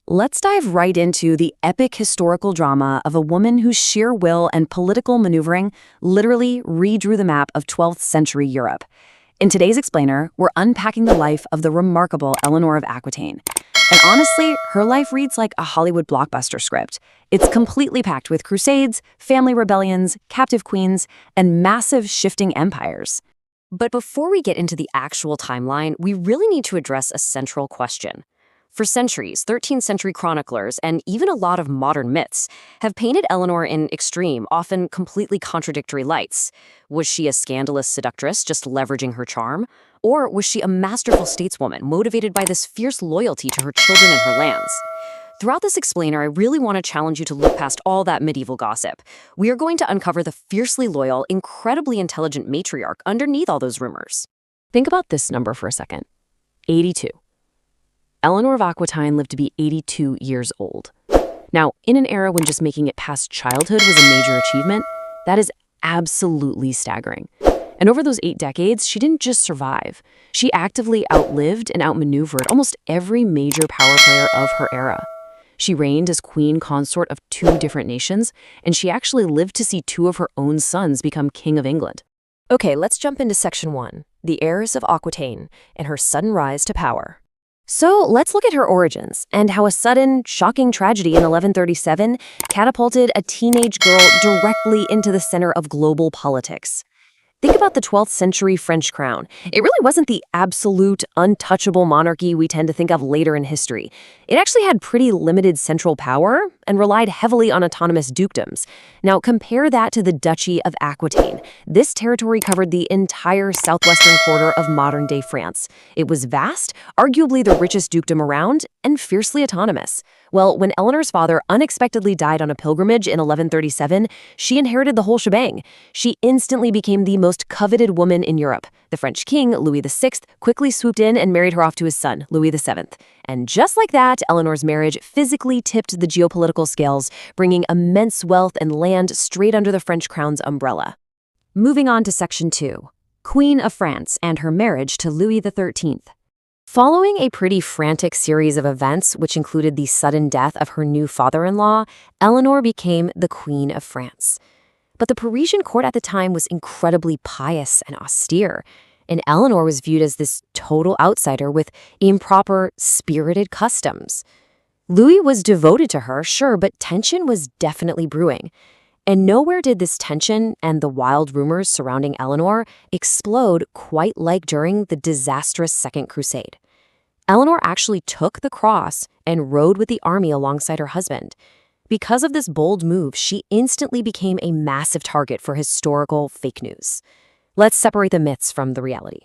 Let's dive right into the epic historical drama of a woman whose sheer will and political maneuvering literally redrew the map of 12th century Europe. In today's Explainer, we're unpacking the life of the remarkable Eleanor of Aquitaine. And honestly, her life reads like a Hollywood blockbuster script. It's completely packed with crusades, family rebellions, captive queens, and massive shifting empires. But before we get into the actual timeline, we really need to address a central question. For centuries, 13th century chroniclers and even a lot of modern myths have painted Eleanor in extreme, often completely contradictory lights. Was she a scandalous seductress just leveraging her charm? Or was she a masterful stateswoman motivated by this fierce loyalty to her children and her lands? Throughout this explainer, I really want to challenge you to look past all that medieval gossip. We are going to uncover the fiercely loyal, incredibly intelligent matriarch underneath all those rumors. Think about this number for a second. 82. Eleanor of Aquitaine lived to be 82 years old. Now, in an era when just making it past childhood was a major achievement, that is absolutely staggering. And over those 8 decades, she didn't just survive. She actively outlived and outmaneuvered almost every major power player of her era. She reigned as queen consort of 2 different nations, and she actually lived to see 2 of her own sons become king of England. Okay, let's jump into section 1, the heiress of Aquitaine and her sudden rise to power. So let's look at her origins and how a sudden, shocking tragedy in 1137 catapulted a teenage girl directly into the center of global politics. Think about the 12th century French crown. It really wasn't the absolute, untouchable monarchy we tend to think of later in history. It actually had pretty limited central power and relied heavily on autonomous dukedoms. Now compare that to the Duchy of Aquitaine. This territory covered the entire southwestern quarter of modern-day France. It was vast, arguably the richest dukedom around, and fiercely autonomous. Well, when Eleanor's father unexpectedly died on a pilgrimage in 1137, she inherited the whole shebang. She instantly became the most coveted woman in Europe. The French king, Louis VI, quickly swooped in and married her off to his son, Louis VII. And just like that, Eleanor's marriage physically tipped the geopolitical scales, bringing immense wealth and land straight under the French crown's umbrella. Moving on to section 2, Queen of France and her marriage to Louis XIII. Following a pretty frantic series of events, which included the sudden death of her new father-in-law, Eleanor became the Queen of France. But the Parisian court at the time was incredibly pious and austere, and Eleanor was viewed as this total outsider with improper, spirited customs. Louis was devoted to her, sure, but tension was definitely brewing. And nowhere did this tension and the wild rumors surrounding Eleanor explode quite like during the disastrous Second Crusade. Eleanor actually took the cross and rode with the army alongside her husband. Because of this bold move, she instantly became a massive target for historical fake news. Let's separate the myths from the reality.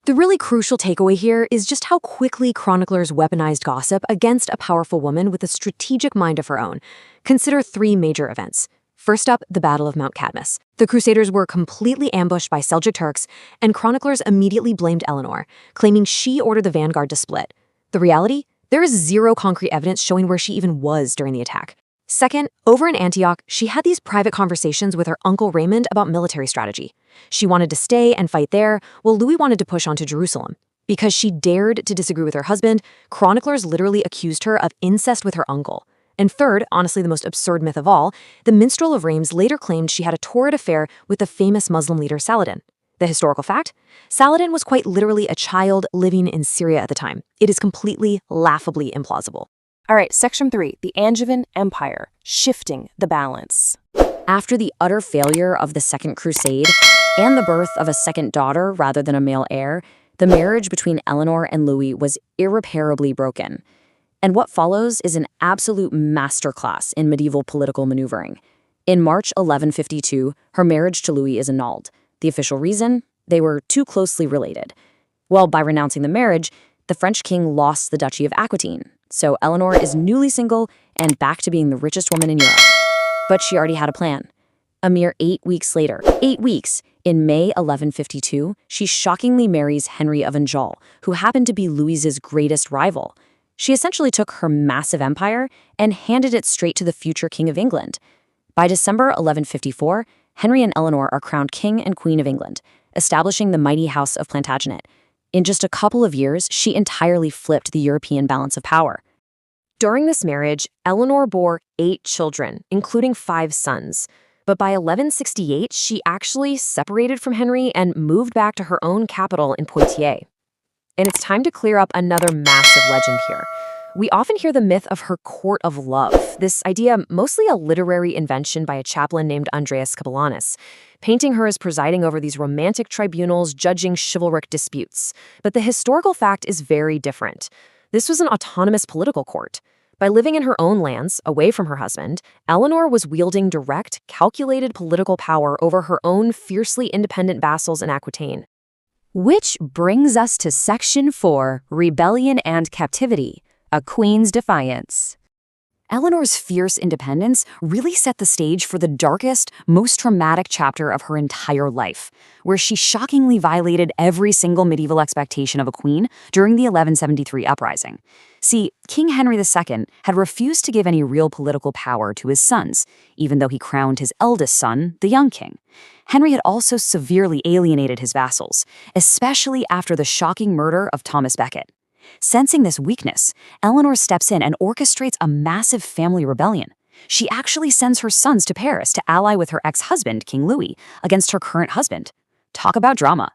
The really crucial takeaway here is just how quickly chroniclers weaponized gossip against a powerful woman with a strategic mind of her own. Consider 3 major events. First up, the Battle of Mount Cadmus. The Crusaders were completely ambushed by Seljuk Turks, and chroniclers immediately blamed Eleanor, claiming she ordered the vanguard to split. The reality? There is 0 concrete evidence showing where she even was during the attack. Second, over in Antioch, she had these private conversations with her uncle Raymond about military strategy. She wanted to stay and fight there, while Louis wanted to push on to Jerusalem. Because she dared to disagree with her husband, chroniclers literally accused her of incest with her uncle. And third, honestly the most absurd myth of all, the minstrel of Reims later claimed she had a torrid affair with the famous Muslim leader Saladin. The historical fact? Saladin was quite literally a child living in Syria at the time. It is completely, laughably implausible. All right, section 3, the Angevin Empire, shifting the balance. After the utter failure of the Second Crusade and the birth of a second daughter rather than a male heir, the marriage between Eleanor and Louis was irreparably broken. And what follows is an absolute masterclass in medieval political maneuvering. In March 1152, her marriage to Louis is annulled. The official reason? They were too closely related. Well, by renouncing the marriage, the French king lost the Duchy of Aquitaine. So Eleanor is newly single and back to being the richest woman in Europe. But she already had a plan. A mere 8 weeks later, 8 weeks, in May 1152, she shockingly marries Henry of Anjou, who happened to be Louis's greatest rival. She essentially took her massive empire and handed it straight to the future King of England. By December 1154, Henry and Eleanor are crowned King and Queen of England, establishing the mighty House of Plantagenet. In just a couple of years, she entirely flipped the European balance of power. During this marriage, Eleanor bore 8 children, including 5 sons. But by 1168, she actually separated from Henry and moved back to her own capital in Poitiers. And it's time to clear up another massive legend here. We often hear the myth of her court of love, this idea mostly a literary invention by a chaplain named Andreas Capellanus, painting her as presiding over these romantic tribunals judging chivalric disputes. But the historical fact is very different. This was an autonomous political court. By living in her own lands, away from her husband, Eleanor was wielding direct, calculated political power over her own fiercely independent vassals in Aquitaine. Which brings us to Section 4, Rebellion and Captivity, a Queen's Defiance. Eleanor's fierce independence really set the stage for the darkest, most traumatic chapter of her entire life, where she shockingly violated every single medieval expectation of a queen during the 1173 uprising. See, King Henry II had refused to give any real political power to his sons, even though he crowned his eldest son, the young king. Henry had also severely alienated his vassals, especially after the shocking murder of Thomas Becket. Sensing this weakness, Eleanor steps in and orchestrates a massive family rebellion. She actually sends her sons to Paris to ally with her ex-husband, King Louis, against her current husband. Talk about drama.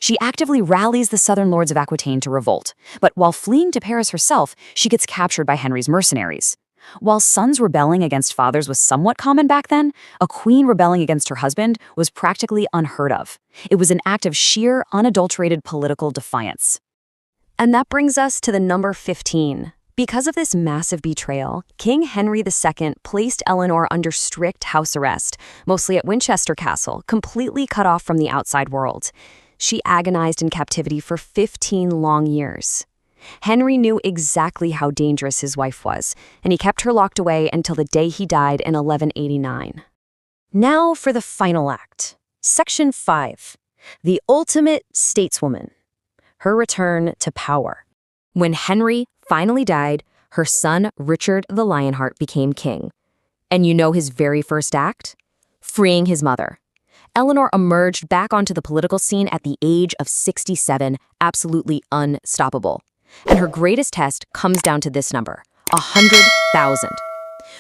She actively rallies the southern lords of Aquitaine to revolt, but while fleeing to Paris herself, she gets captured by Henry's mercenaries. While sons rebelling against fathers was somewhat common back then, a queen rebelling against her husband was practically unheard of. It was an act of sheer, unadulterated political defiance. And that brings us to the number 15. Because of this massive betrayal, King Henry II placed Eleanor under strict house arrest, mostly at Winchester Castle, completely cut off from the outside world. She agonized in captivity for 15 long years. Henry knew exactly how dangerous his wife was, and he kept her locked away until the day he died in 1189. Now for the final act. Section 5. The Ultimate Stateswoman. Her return to power. When Henry finally died, her son Richard the Lionheart became king. And you know his very first act? Freeing his mother. Eleanor emerged back onto the political scene at the age of 67, absolutely unstoppable. And her greatest test comes down to this number, 100,000.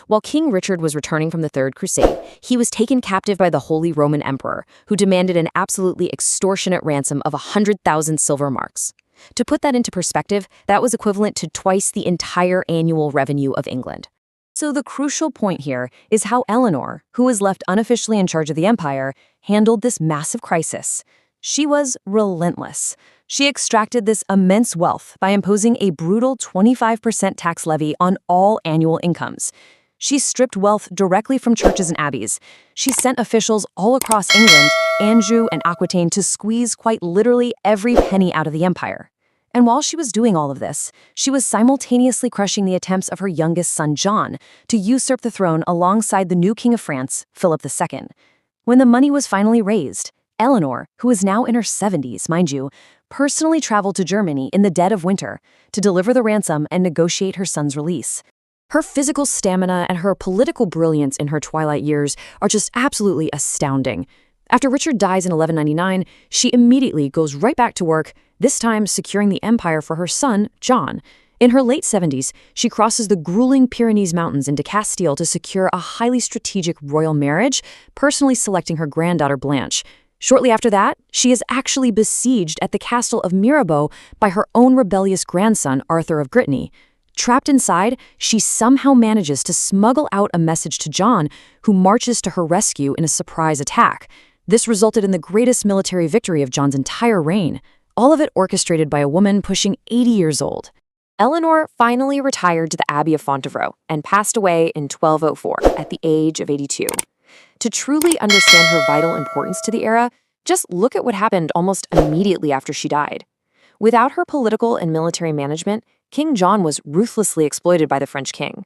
While King Richard was returning from the Third Crusade, he was taken captive by the Holy Roman Emperor, who demanded an absolutely extortionate ransom of 100,000 silver marks. To put that into perspective, that was equivalent to twice the entire annual revenue of England. So the crucial point here is how Eleanor, who was left unofficially in charge of the empire, handled this massive crisis. She was relentless. She extracted this immense wealth by imposing a brutal 25% tax levy on all annual incomes. She stripped wealth directly from churches and abbeys. She sent officials all across England, Anjou, and Aquitaine to squeeze quite literally every penny out of the empire. And while she was doing all of this, she was simultaneously crushing the attempts of her youngest son, John, to usurp the throne alongside the new King of France, Philip II. When the money was finally raised, Eleanor, who is now in her 70s, mind you, personally traveled to Germany in the dead of winter to deliver the ransom and negotiate her son's release. Her physical stamina and her political brilliance in her twilight years are just absolutely astounding. After Richard dies in 1199, she immediately goes right back to work, this time securing the empire for her son, John. In her late 70s, she crosses the grueling Pyrenees Mountains into Castile to secure a highly strategic royal marriage, personally selecting her granddaughter Blanche. Shortly after that, she is actually besieged at the castle of Mirabeau by her own rebellious grandson, Arthur of Brittany. Trapped inside, she somehow manages to smuggle out a message to John, who marches to her rescue in a surprise attack. This resulted in the greatest military victory of John's entire reign, all of it orchestrated by a woman pushing 80 years old. Eleanor finally retired to the Abbey of Fontevraud and passed away in 1204 at the age of 82. To truly understand her vital importance to the era, just look at what happened almost immediately after she died. Without her political and military management, King John was ruthlessly exploited by the French king.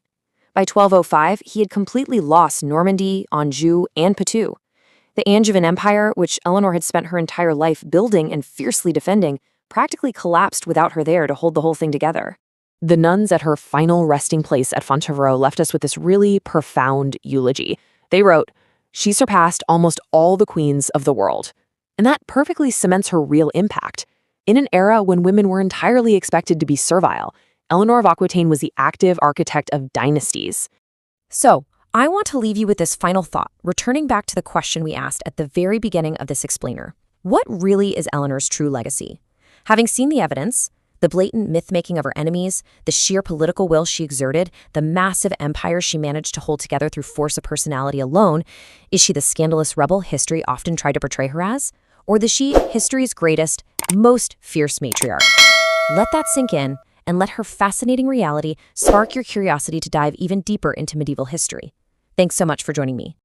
By 1205, he had completely lost Normandy, Anjou, and Poitou. The Angevin Empire, which Eleanor had spent her entire life building and fiercely defending, practically collapsed without her there to hold the whole thing together. The nuns at her final resting place at Fontevraud left us with this really profound eulogy. They wrote, "She surpassed almost all the queens of the world." And that perfectly cements her real impact. In an era when women were entirely expected to be servile, Eleanor of Aquitaine was the active architect of dynasties. So, I want to leave you with this final thought, returning back to the question we asked at the very beginning of this explainer. What really is Eleanor's true legacy? Having seen the evidence, the blatant myth-making of her enemies, the sheer political will she exerted, the massive empire she managed to hold together through force of personality alone, is she the scandalous rebel history often tried to portray her as? Or is she history's greatest, most fierce matriarch? Let that sink in, and let her fascinating reality spark your curiosity to dive even deeper into medieval history. Thanks so much for joining me.